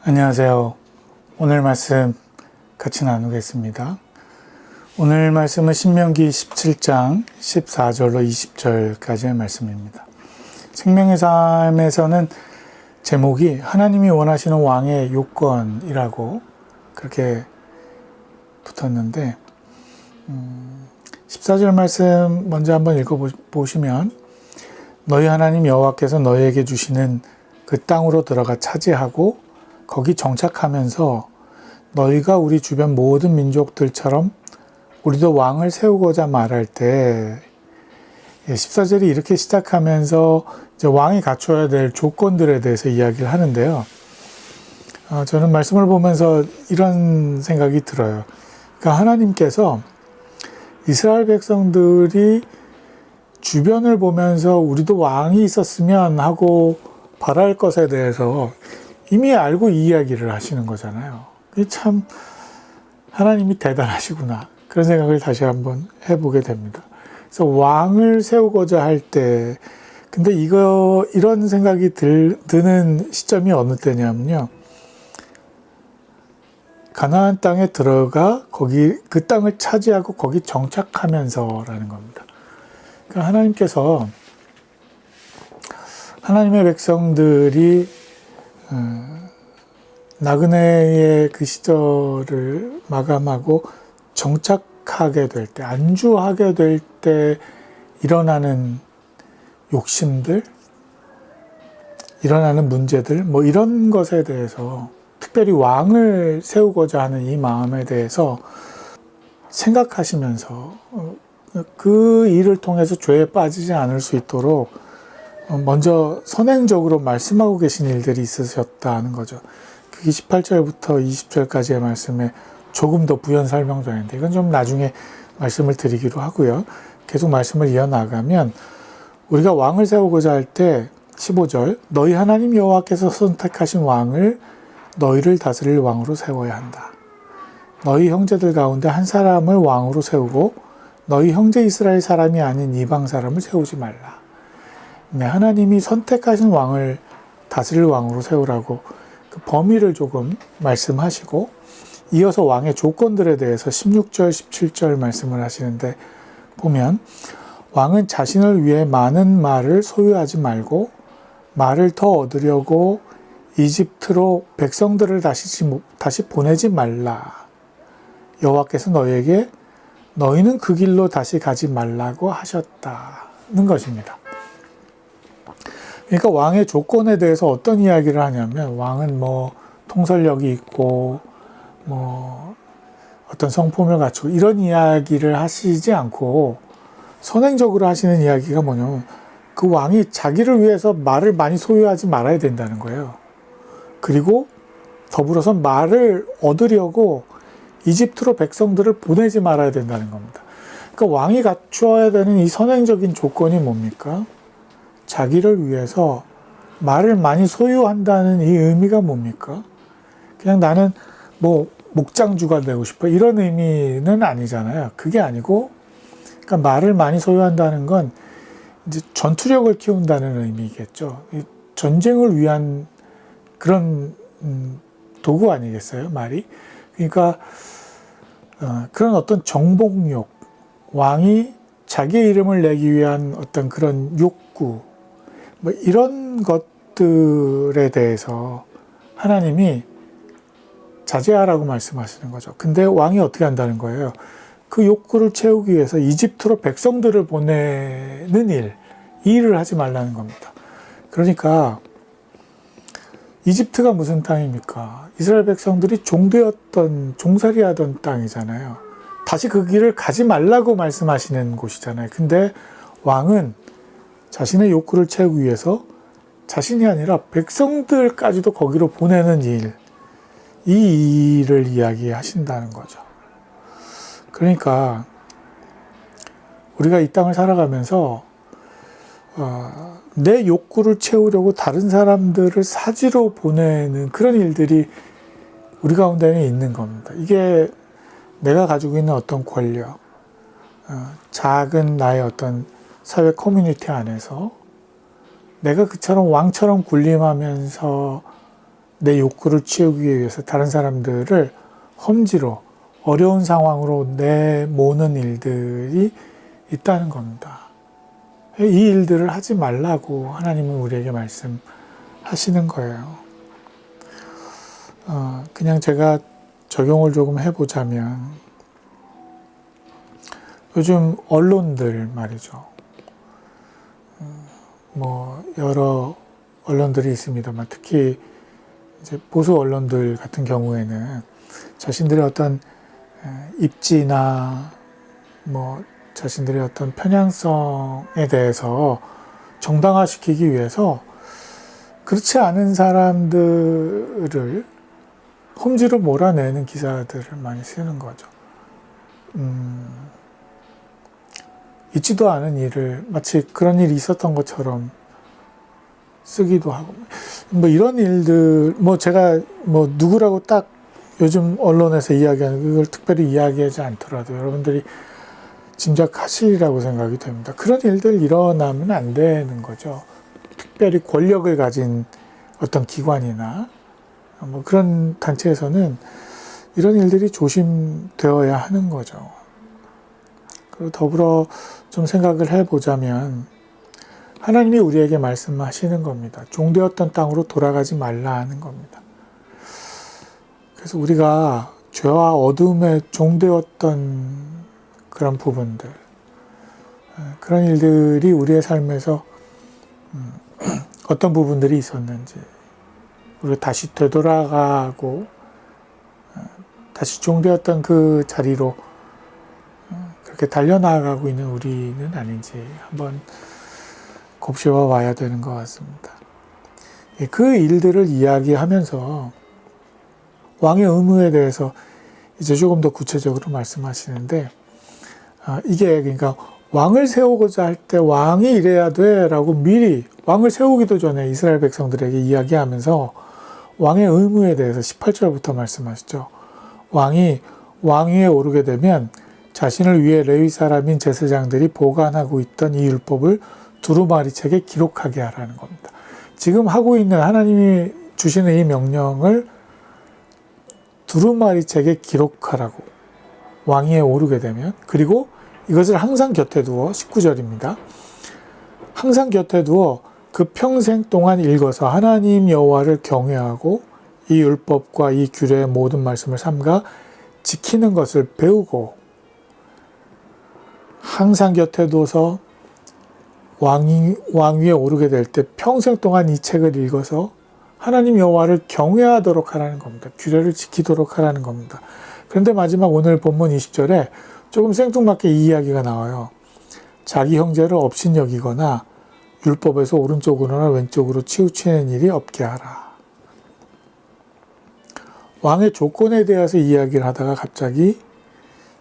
안녕하세요. 오늘 말씀 같이 나누겠습니다. 오늘 말씀은 신명기 17장 14절로 20절까지의 말씀입니다. 생명의 삶에서는 제목이 하나님이 원하시는 왕의 요건이라고 그렇게 붙었는데 14절 말씀 먼저 한번 읽어보시면 너희 하나님 여호와께서 너희에게 주시는 그 땅으로 들어가 차지하고 거기 정착하면서 너희가 우리 주변 모든 민족들처럼 우리도 왕을 세우고자 말할 때 14절이 이렇게 시작하면서 이제 왕이 갖춰야 될 조건들에 대해서 이야기를 하는데요. 저는 말씀을 보면서 이런 생각이 들어요. 그러니까 하나님께서 이스라엘 백성들이 주변을 보면서 우리도 왕이 있었으면 하고 바랄 것에 대해서 이미 알고 이 이야기를 하시는 거잖아요. 참 하나님이 대단하시구나. 그런 생각을 다시 한번 해보게 됩니다. 그래서 왕을 세우고자 할 때, 근데 이런 생각이 드는 시점이 어느 때냐면요. 가나안 땅에 들어가 그 땅을 차지하고 거기 정착하면서라는 겁니다. 그러니까 하나님께서 하나님의 백성들이 나그네의 그 시절을 마감하고 정착하게 될 때, 안주하게 될 때 일어나는 욕심들, 일어나는 문제들, 이런 것에 대해서 특별히 왕을 세우고자 하는 이 마음에 대해서 생각하시면서 그 일을 통해서 죄에 빠지지 않을 수 있도록 먼저 선행적으로 말씀하고 계신 일들이 있으셨다는 거죠. 그게 18절부터 20절까지의 말씀에 조금 더 부연 설명되는데 이건 좀 나중에 말씀을 드리기로 하고요. 계속 말씀을 이어나가면 우리가 왕을 세우고자 할 때 15절 너희 하나님 여호와께서 선택하신 왕을 너희를 다스릴 왕으로 세워야 한다. 너희 형제들 가운데 한 사람을 왕으로 세우고 너희 형제 이스라엘 사람이 아닌 이방 사람을 세우지 말라. 네, 하나님이 선택하신 왕을 다스릴 왕으로 세우라고 그 범위를 조금 말씀하시고 이어서 왕의 조건들에 대해서 16절, 17절 말씀을 하시는데 보면 왕은 자신을 위해 많은 말을 소유하지 말고 말을 더 얻으려고 이집트로 백성들을 다시 보내지 말라. 여호와께서 너희에게 너희는 그 길로 다시 가지 말라고 하셨다는 것입니다. 그러니까 왕의 조건에 대해서 어떤 이야기를 하냐면 왕은 통솔력이 있고 어떤 성품을 갖추고 이런 이야기를 하시지 않고 선행적으로 하시는 이야기가 뭐냐면 그 왕이 자기를 위해서 말을 많이 소유하지 말아야 된다는 거예요. 그리고 더불어서 말을 얻으려고 이집트로 백성들을 보내지 말아야 된다는 겁니다. 그러니까 왕이 갖추어야 되는 이 선행적인 조건이 뭡니까? 자기를 위해서 말을 많이 소유한다는 이 의미가 뭡니까? 그냥 나는 목장주가 되고 싶어 이런 의미는 아니잖아요. 그게 아니고 그러니까 말을 많이 소유한다는 건 이제 전투력을 키운다는 의미겠죠. 전쟁을 위한 그런 도구 아니겠어요, 말이? 그러니까 그런 어떤 정복욕, 왕이 자기의 이름을 내기 위한 어떤 그런 욕구, 이런 것들에 대해서 하나님이 자제하라고 말씀하시는 거죠. 근데 왕이 어떻게 한다는 거예요? 그 욕구를 채우기 위해서 이집트로 백성들을 보내는 이 일을 하지 말라는 겁니다. 그러니까 이집트가 무슨 땅입니까? 이스라엘 백성들이 종살이하던 땅이잖아요. 다시 그 길을 가지 말라고 말씀하시는 곳이잖아요. 근데 왕은 자신의 욕구를 채우기 위해서 자신이 아니라 백성들까지도 거기로 보내는 이 일을 이야기하신다는 거죠. 그러니까 우리가 이 땅을 살아가면서 내 욕구를 채우려고 다른 사람들을 사지로 보내는 그런 일들이 우리 가운데는 있는 겁니다. 이게 내가 가지고 있는 어떤 권력, 작은 나의 어떤 사회 커뮤니티 안에서 내가 그처럼 왕처럼 군림하면서 내 욕구를 채우기 위해서 다른 사람들을 험지로 어려운 상황으로 내모는 일들이 있다는 겁니다. 이 일들을 하지 말라고 하나님은 우리에게 말씀하시는 거예요. 그냥 제가 적용을 조금 해보자면 요즘 언론들 말이죠. 뭐 여러 언론들이 있습니다만 특히 이제 보수 언론들 같은 경우에는 자신들의 어떤 입지나 뭐 자신들의 어떤 편향성에 대해서 정당화시키기 위해서 그렇지 않은 사람들을 험지로 몰아내는 기사들을 많이 쓰는 거죠. 있지도 않은 일을 마치 그런 일이 있었던 것처럼 쓰기도 하고, 뭐 이런 일들, 뭐 제가 뭐 누구라고 딱 요즘 언론에서 이야기하는 그걸 특별히 이야기하지 않더라도 여러분들이 짐작하시리라고 생각이 됩니다. 그런 일들 일어나면 안 되는 거죠. 특별히 권력을 가진 어떤 기관이나 뭐 그런 단체에서는 이런 일들이 조심되어야 하는 거죠. 그리고 더불어 좀 생각을 해보자면 하나님이 우리에게 말씀하시는 겁니다. 종되었던 땅으로 돌아가지 말라 하는 겁니다. 그래서 우리가 죄와 어둠에 종되었던 그런 부분들, 그런 일들이 우리의 삶에서 어떤 부분들이 있었는지 우리가 다시 되돌아가고 다시 종되었던 그 자리로 그렇게 달려나가고 있는 우리는 아닌지 한번 곱씹어 봐야 되는 것 같습니다. 그 일들을 이야기하면서 왕의 의무에 대해서 이제 조금 더 구체적으로 말씀하시는데, 이게 그러니까 왕을 세우고자 할 때 왕이 이래야 돼 라고 미리 왕을 세우기도 전에 이스라엘 백성들에게 이야기하면서 왕의 의무에 대해서 18절부터 말씀하시죠. 왕이 왕위에 오르게 되면 자신을 위해 레위 사람인 제사장들이 보관하고 있던 이 율법을 두루마리 책에 기록하게 하라는 겁니다. 지금 하고 있는 하나님이 주시는 이 명령을 두루마리 책에 기록하라고, 왕위에 오르게 되면. 그리고 이것을 항상 곁에 두어, 19절입니다. 항상 곁에 두어 그 평생 동안 읽어서 하나님 여호와를 경외하고 이 율법과 이 규례의 모든 말씀을 삼가 지키는 것을 배우고, 항상 곁에 두어서 왕위에 오르게 될 때 평생 동안 이 책을 읽어서 하나님 여호와를 경외하도록 하라는 겁니다. 규례를 지키도록 하라는 겁니다. 그런데 마지막 오늘 본문 20절에 조금 생뚱맞게 이 이야기가 나와요. 자기 형제를 업신여기거나 율법에서 오른쪽으로나 왼쪽으로 치우치는 일이 없게 하라. 왕의 조건에 대해서 이야기를 하다가 갑자기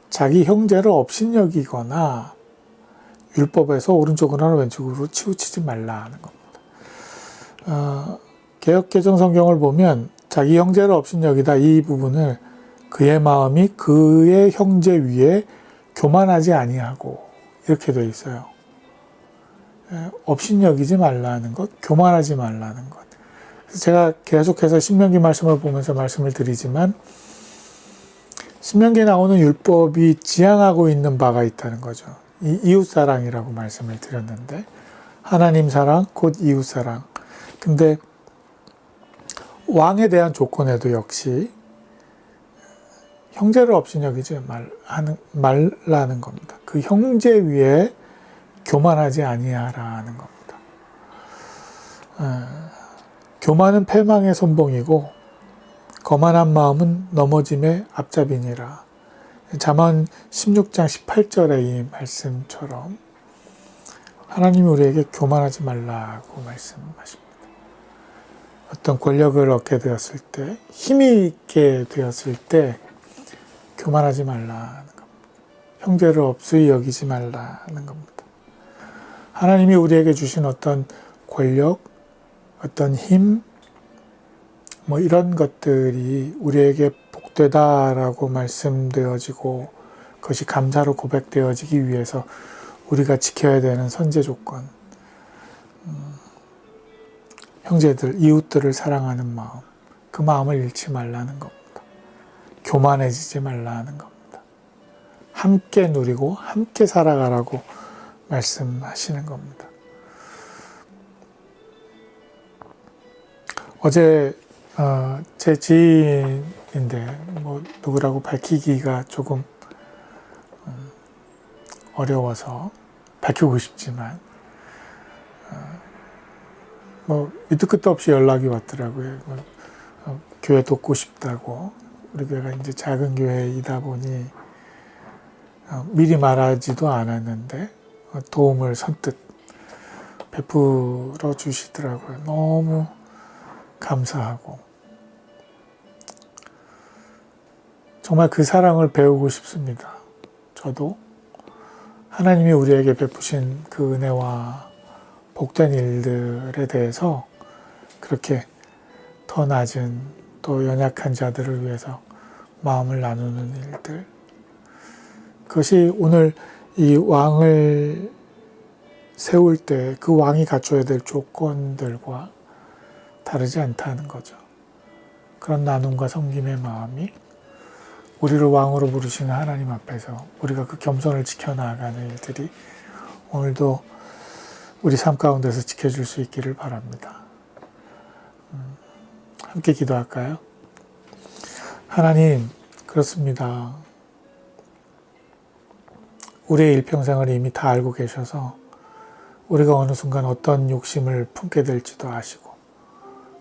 자기 형제를 업신여기거나 율법에서 오른쪽으로나 왼쪽으로 치우치지 말라 하는 겁니다. 개역개정 성경을 보면 자기 형제를 업신여기다 이 부분을 그의 마음이 그의 형제 위에 교만하지 아니하고 이렇게 되어 있어요. 업신여기지 말라는 것, 교만하지 말라는 것. 그래서 제가 계속해서 신명기 말씀을 보면서 말씀을 드리지만 신명기에 나오는 율법이 지향하고 있는 바가 있다는 거죠. 이 이웃사랑이라고 말씀을 드렸는데 하나님 사랑 곧 이웃사랑. 근데 왕에 대한 조건에도 역시 형제를 업신여기지 말라는 겁니다. 그 형제 위에 교만하지 아니하라는 겁니다. 교만은 패망의 선봉이고 거만한 마음은 넘어짐의 앞잡이니라. 잠언 16장 18절의 이 말씀처럼 하나님이 우리에게 교만하지 말라고 말씀하십니다. 어떤 권력을 얻게 되었을 때, 힘이 있게 되었을 때 교만하지 말라는 겁니다. 형제를 업수히 여기지 말라는 겁니다. 하나님이 우리에게 주신 어떤 권력, 어떤 힘, 뭐 이런 것들이 우리에게 복되다라고 말씀되어지고 그것이 감사로 고백되어지기 위해서 우리가 지켜야 되는 선제 조건, 형제들, 이웃들을 사랑하는 마음, 그 마음을 잃지 말라는 겁니다. 교만해지지 말라는 겁니다. 함께 누리고 함께 살아가라고 말씀하시는 겁니다. 어제 제 지인인데 뭐 누구라고 밝히기가 조금 어려워서 밝히고 싶지만 뭐 밑도 끝도 없이 연락이 왔더라고요. 교회 돕고 싶다고. 우리 교회가 이제 작은 교회이다 보니 미리 말하지도 않았는데 도움을 선뜻 베풀어 주시더라고요. 너무 감사하고 정말 그 사랑을 배우고 싶습니다. 저도 하나님이 우리에게 베푸신 그 은혜와 복된 일들에 대해서 그렇게 더 낮은 또 연약한 자들을 위해서 마음을 나누는 일들, 그것이 오늘 이 왕을 세울 때 그 왕이 갖춰야 될 조건들과 다르지 않다는 거죠. 그런 나눔과 섬김의 마음이 우리를 왕으로 부르시는 하나님 앞에서 우리가 그 겸손을 지켜나가는 일들이 오늘도 우리 삶 가운데서 지켜줄 수 있기를 바랍니다. 함께 기도할까요? 하나님, 그렇습니다. 우리의 일평생을 이미 다 알고 계셔서 우리가 어느 순간 어떤 욕심을 품게 될지도 아시고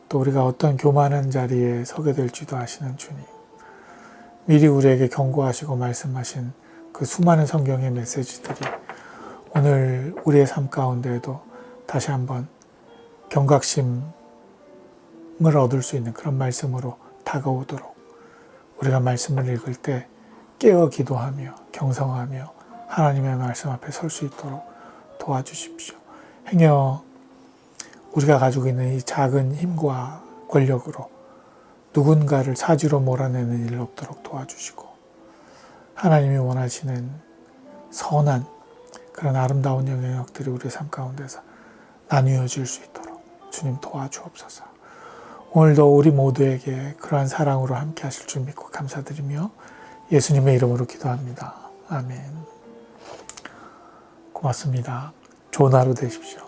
또 우리가 어떤 교만한 자리에 서게 될지도 아시는 주님, 미리 우리에게 경고하시고 말씀하신 그 수많은 성경의 메시지들이 오늘 우리의 삶 가운데에도 다시 한번 경각심을 얻을 수 있는 그런 말씀으로 다가오도록 우리가 말씀을 읽을 때 깨어 기도하며 경성하며 하나님의 말씀 앞에 설 수 있도록 도와주십시오. 행여 우리가 가지고 있는 이 작은 힘과 권력으로 누군가를 사지로 몰아내는 일 없도록 도와주시고 하나님이 원하시는 선한 그런 아름다운 영역들이 우리 삶 가운데서 나누어질 수 있도록 주님 도와주옵소서. 오늘도 우리 모두에게 그러한 사랑으로 함께 하실 줄 믿고 감사드리며 예수님의 이름으로 기도합니다. 아멘. 고맙습니다. 좋은 하루 되십시오.